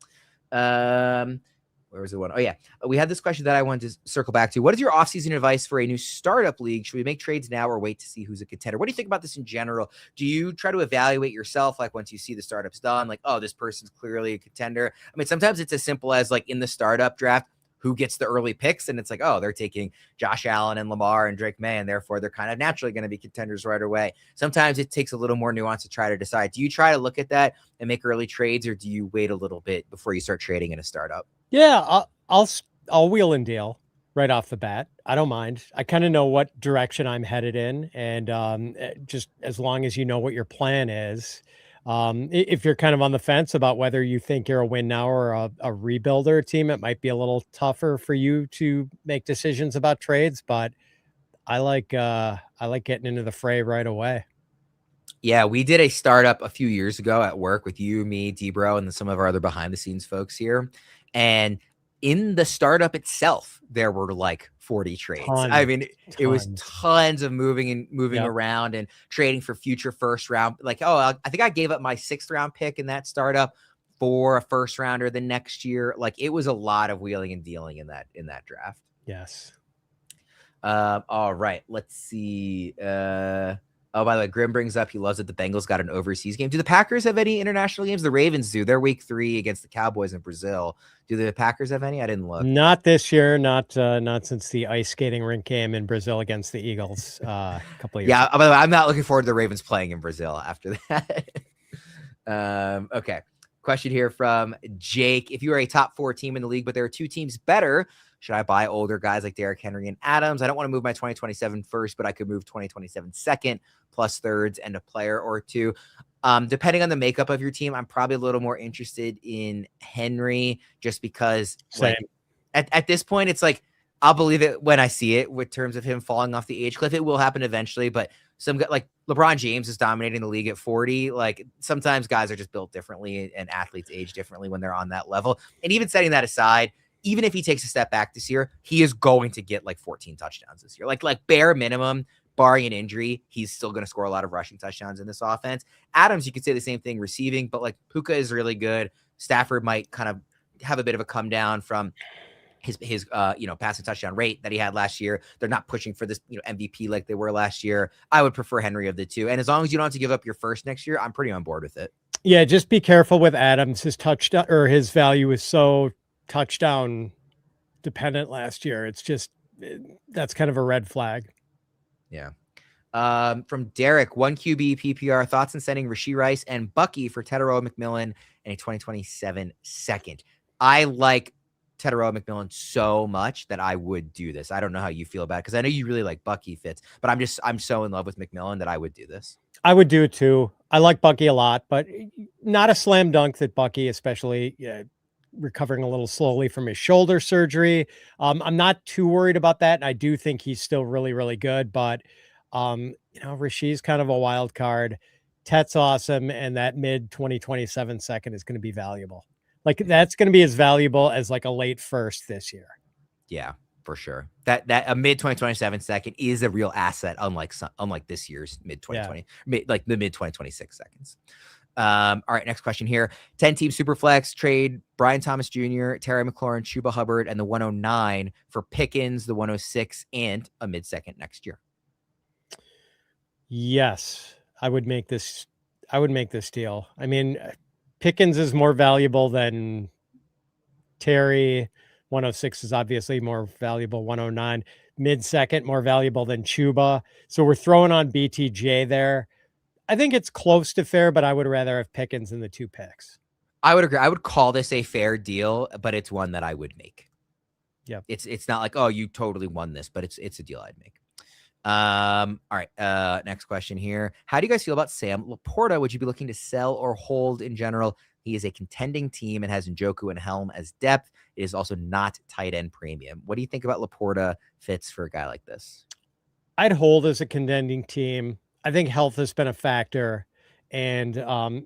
Where was the one? Oh, yeah. We had this question that I wanted to circle back to. What is your offseason advice for a new startup league? Should we make trades now or wait to see who's a contender? What do you think about this in general? Do you try to evaluate yourself, like once you see the startups done, like, oh, this person's clearly a contender? I mean, sometimes it's as simple as like in the startup draft, who gets the early picks, and it's like, oh, they're taking Josh Allen and Lamar and Drake May, and therefore they're kind of naturally going to be contenders right away. Sometimes it takes a little more nuance to try to decide. Do you try to look at that and make early trades, or do you wait a little bit before you start trading in a startup? Yeah, I'll wheel and deal right off the bat. I don't mind. I kind of know what direction I'm headed in, and just as long as you know what your plan is. If you're kind of on the fence about whether you think you're a win now or a rebuilder team, it might be a little tougher for you to make decisions about trades, but I like getting into the fray right away. Yeah, we did a startup a few years ago at work with you, me, Debro, and some of our other behind the scenes folks here. And in the startup itself, there were like 40 trades. I mean, it was tons of moving around and trading for future first round. Like, oh, I think I gave up my 6th round pick in that startup for a first rounder the next year. Like, it was a lot of wheeling and dealing in that draft. Yes. All right. Let's see. Oh, by the way, Grim brings up he loves that the Bengals got an overseas game. Do the Packers have any international games? The Ravens do. They're week 3 against the Cowboys in Brazil. Do the Packers have any? I didn't look. Not this year. Not since the ice skating rink game in Brazil against the Eagles a couple of years ago. By the way, I'm not looking forward to the Ravens playing in Brazil after that. Okay. Question here from Jake. If you are a top 4 team in the league, but there are 2 teams better, should I buy older guys like Derrick Henry and Adams? I don't want to move my 2027 first, but I could move 2027 second plus thirds and a player or 2. Depending on the makeup of your team, I'm probably a little more interested in Henry just because like, at this point, it's like, I'll believe it when I see it with terms of him falling off the age cliff. It will happen eventually, but some like LeBron James is dominating the league at 40. Like sometimes guys are just built differently and athletes age differently when they're on that level. And even setting that aside, even if he takes a step back this year, he is going to get like 14 touchdowns this year. Like bare minimum, barring an injury, he's still going to score a lot of rushing touchdowns in this offense. Adams, you could say the same thing receiving, but like Puka is really good. Stafford might kind of have a bit of a come down from his passing touchdown rate that he had last year. They're not pushing for this, MVP like they were last year. I would prefer Henry of the 2. And as long as you don't have to give up your first next year, I'm pretty on board with it. Yeah, just be careful with Adams. His touchdown or his value is so touchdown dependent last year. It's just, that's kind of a red flag. Yeah. From Derek, 1 QB PPR, thoughts on sending Rashee Rice and Bucky for Tetairoa, McMillan and a 2027 second. I like Tetairoa, McMillan so much that I would do this. I don't know how you feel about it because I know you really like Bucky Fitz, but I'm so in love with McMillan that I would do this. I would do it too. I like Bucky a lot, but not a slam dunk that Bucky, especially recovering a little slowly from his shoulder surgery. I'm not too worried about that. And I do think he's still really, really good, but Rashee's kind of a wild card. Tet's awesome. And that mid 2027 second is going to be valuable. Like that's going to be as valuable as like a late first this year. Yeah, for sure. That a mid 2027 second is a real asset, unlike this year's mid 2020, like the mid 2026 seconds. All right, next question here. 10-team Superflex trade Brian Thomas Jr., Terry McLaurin, Chuba Hubbard, and the 109 for Pickens, the 106, and a mid-second next year. Yes, I would make this deal. I mean, Pickens is more valuable than Terry. 106 is obviously more valuable. 109, mid-second, more valuable than Chuba. So we're throwing on BTJ there. I think it's close to fair, but I would rather have Pickens in the 2 picks. I would agree. I would call this a fair deal, but it's one that I would make. Yeah. It's not like, oh, you totally won this, but it's a deal I'd make. All right. Next question here. How do you guys feel about Sam LaPorta? Would you be looking to sell or hold in general? He is a contending team and has Njoku and Helm as depth. It is also not tight end premium. What do you think about LaPorta fits for a guy like this? I'd hold as a contending team. I think health has been a factor, and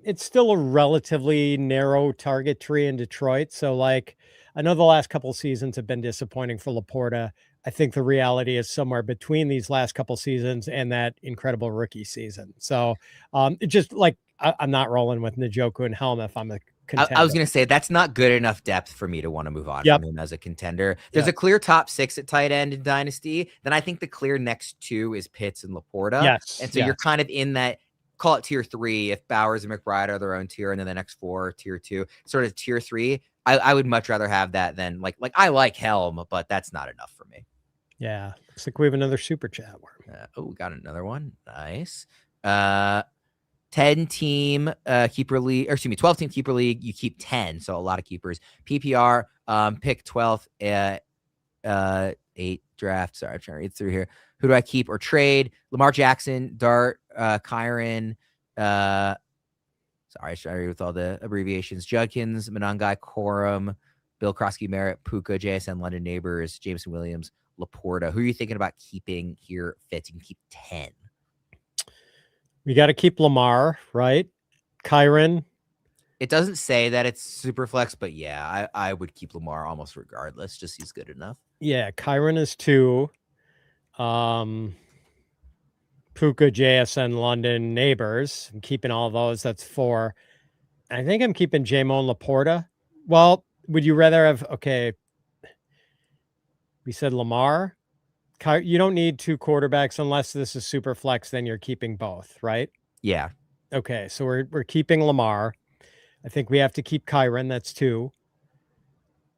it's still a relatively narrow target tree in Detroit. So like, I know the last couple of seasons have been disappointing for LaPorta. I think the reality is somewhere between these last couple seasons and that incredible rookie season. So it just like, I'm not rolling with Njoku and Helm if I'm a contender. I was going to say that's not good enough depth for me to want to move on from him as a contender. There's a clear top 6 at tight end in Dynasty. Then I think the clear next 2 is Pitts and LaPorta. Yes. And so you're kind of in that, call it tier 3 if Bowers and McBride are their own tier, and then the next 4 are tier 2, sort of tier 3. I would much rather have that than like I like Helm, but that's not enough for me. Yeah. Looks like we have another super chat. We got another one. Nice. 10-team keeper league, or excuse me, 12-team keeper league. You keep 10, so a lot of keepers. PPR, pick 12th, 8 draft. Sorry, I'm trying to read through here. Who do I keep or trade? Lamar Jackson, Dart, Kyron. Sorry, I should read with all the abbreviations. Judkins, Monangai, Corum, Bill Krosky, Merritt, Puka, JSN, London Neighbors, Jameson Williams, LaPorta. Who are you thinking about keeping here? Fitz, you can keep 10. We got to keep Lamar, right? Kyron. It doesn't say that it's super flex, but yeah, I would keep Lamar almost regardless. Just he's good enough. Yeah, Kyron is 2. Puka, JSN, London Neighbors. I'm keeping all those. That's 4. I think I'm keeping Jamon LaPorta. Well, would you rather have, we said Lamar, You don't need 2 quarterbacks unless this is super flex, then you're keeping both, right? Yeah. Okay, so we're keeping Lamar. I think we have to keep Kyron. That's 2.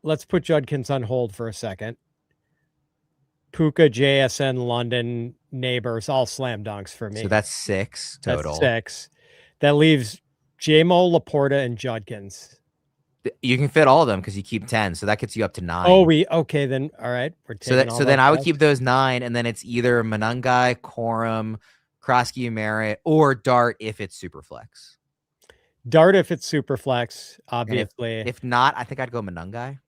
Let's put Judkins on hold for a second. Puka, JSN, London, Neighbors, all slam dunks for me. So that's 6 total. That's 6. That leaves JMO, LaPorta, and Judkins. You can fit all of them because you keep 10, so that gets you up to 9. Oh, okay then. All right, we're taking so then I would keep those 9, and then it's either Manungai, Corum, Krosky, Merritt, or Dart if it's super flex. Dart if it's super flex, obviously. If not, I think I'd go Manungai.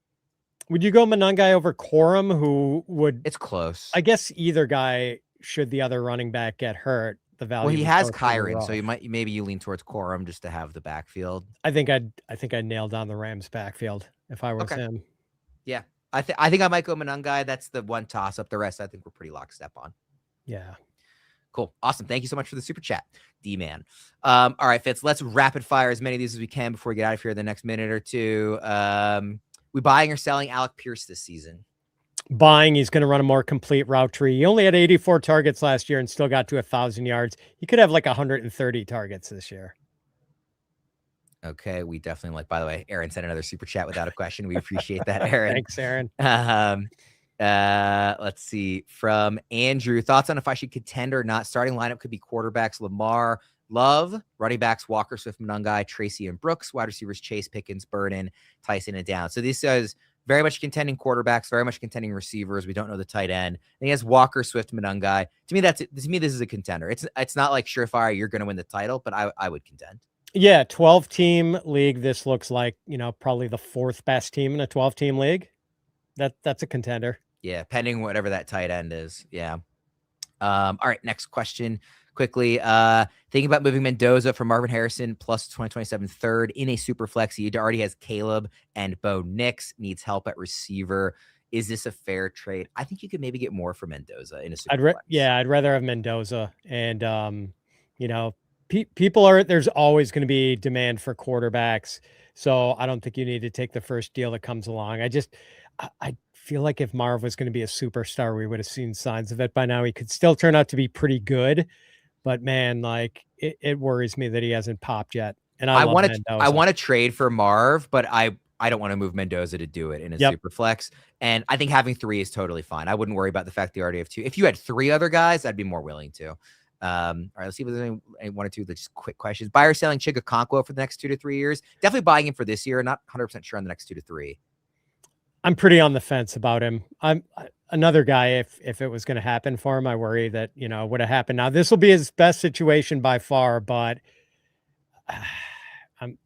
Would you go Manungai over Corum, who would? It's close. I guess either guy, should the other running back get hurt, the value. Well, he has Kyron, so maybe you lean towards Corum just to have the backfield. I think I'd nail down the Rams backfield if I was him. Yeah, I think I might go Manungai. That's the one toss up. The rest I think we're pretty lockstep on. Yeah. Cool. Awesome. Thank you so much for the super chat, D-Man. All right, Fitz, let's rapid fire as many of these as we can before we get out of here in the next minute or two. We buying or selling Alec Pierce this season? Buying. He's going to run a more complete route tree. He only had 84 targets last year and still got to 1,000 yards. He could have like 130 targets this year. Okay, we definitely by the way, Aaron sent another super chat without a question. We appreciate that, Aaron. Thanks, Aaron. Let's see. From Andrew, thoughts on if I should contend or not? Starting lineup could be quarterbacks Lamar, Love, running backs Walker, Swift, Manungai, Tracy, and Brooks, wide receivers Chase, Pickens, Burden, Tyson, and Down. So this says very much contending quarterbacks, very much contending receivers. We don't know the tight end. And he has Walker, Swift, Manungai. To me, this is a contender. It's not like surefire you're going to win the title, but I would contend. Yeah, 12-team league. This looks like, probably the 4th best team in a 12-team league. That's a contender. Yeah, pending whatever that tight end is. Yeah. All right, next question. Quickly, thinking about moving Mendoza from Marvin Harrison plus 2027 third in a super flex. He already has Caleb and Bo Nix, needs help at receiver. Is this a fair trade? I think you could maybe get more for Mendoza in a super flex. Yeah, I'd rather have Mendoza. And, there's always going to be demand for quarterbacks. So I don't think you need to take the first deal that comes along. I feel like if Marv was going to be a superstar, we would have seen signs of it by now. He could still turn out to be pretty good. But man, it worries me that he hasn't popped yet. And I want to trade for Marv, but I don't want to move Mendoza to do it in a super flex. And I think having 3 is totally fine. I wouldn't worry about the fact that you already have 2. If you had 3 other guys, I'd be more willing to. All right, let's see if there's any 1 or 2 just quick questions. Buy or selling Chigakonkwo for the next 2 to 3 years? Definitely buying him for this year. Not 100% sure on the next 2 to 3. I'm pretty on the fence about him. I'm another guy. If it was going to happen for him, I worry that, it would have happened. Now this will be his best situation by far, but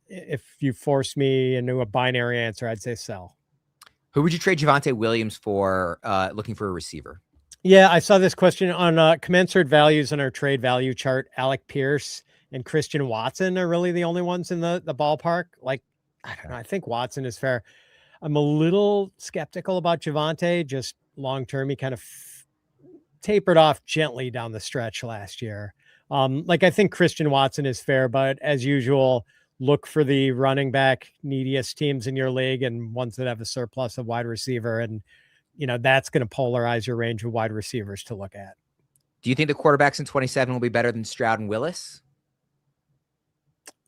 if you force me into a binary answer, I'd say sell. Who would you trade Javonte Williams for looking for a receiver? Yeah, I saw this question on commensurate values on our trade value chart. Alec Pierce and Christian Watson are really the only ones in the ballpark. I don't know. I think Watson is fair. I'm a little skeptical about Javonte. Just long term, he kind of tapered off gently down the stretch last year. I think Christian Watson is fair, but as usual, look for the running back neediest teams in your league and ones that have a surplus of wide receiver. And, that's going to polarize your range of wide receivers to look at. Do you think the quarterbacks in 27 will be better than Stroud and Willis?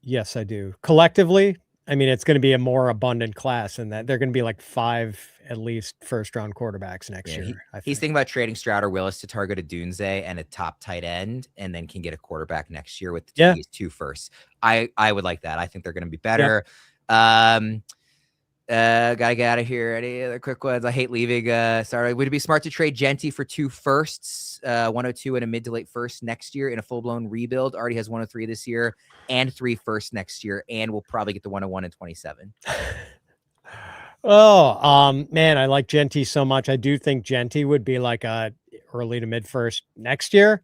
Yes, I do. Collectively, it's going to be a more abundant class in that they're going to be 5 at least first-round quarterbacks next year. He's thinking about trading Stroud or Willis to target a Dunze and a top tight end, and then can get a quarterback next year with 2 firsts. I would like that. I think they're going to be better. Gotta get out of here. Any other quick ones? I hate leaving. Sorry. Would it be smart to trade Genty for 2 firsts, 102 and a mid to late first next year in a full-blown rebuild? Already has 103 this year and 3 firsts next year, and we'll probably get the 101 and 27. Man, I like Genty so much. I do think Genty would be like a early to mid first next year.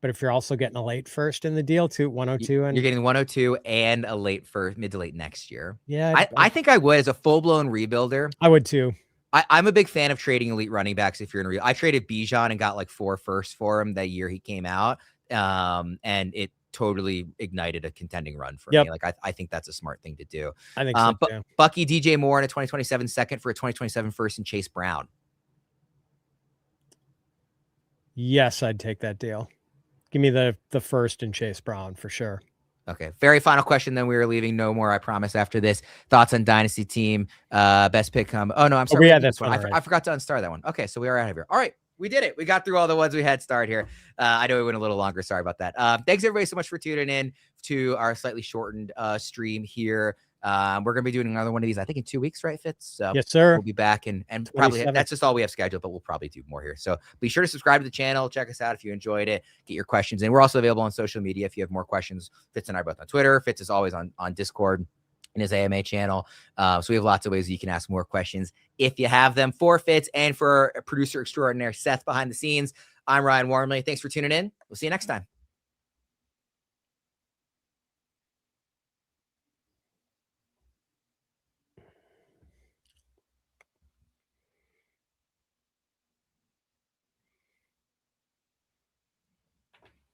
But if you're also getting a late first in the deal too, 102, and you're getting 102 and a late first, mid to late next year. Yeah, I think I would as a full-blown rebuilder. I would too. I'm a big fan of trading elite running backs if you're in I traded Bijan and got 4 firsts for him that year he came out. And it totally ignited a contending run for me. I think that's a smart thing to do. I think so but too. Bucky, DJ Moore in a 2027 second for a 2027 first and Chase Brown. Yes, I'd take that deal. Give me the first and Chase Brown for sure. Okay. Very final question. Then we are leaving. No more, I promise, after this. Thoughts on Dynasty team. Best pick. Oh, no, I'm sorry. We had this one. I forgot to unstar that one. Okay. So we are out of here. All right. We did it. We got through all the ones we had starred here. I know we went a little longer. Sorry about that. Thanks, everybody, so much for tuning in to our slightly shortened stream here. We're going to be doing another one of these, I think, in 2 weeks, right, Fitz? So yes, sir. We'll be back and probably that's just all we have scheduled, but we'll probably do more here. So be sure to subscribe to the channel. Check us out if you enjoyed it. Get your questions in. We're also available on social media if you have more questions. Fitz and I are both on Twitter. Fitz is always on Discord in his AMA channel. So we have lots of ways you can ask more questions if you have them. For Fitz and for producer extraordinaire Seth behind the scenes, I'm Ryan Wormeli. Thanks for tuning in. We'll see you next time.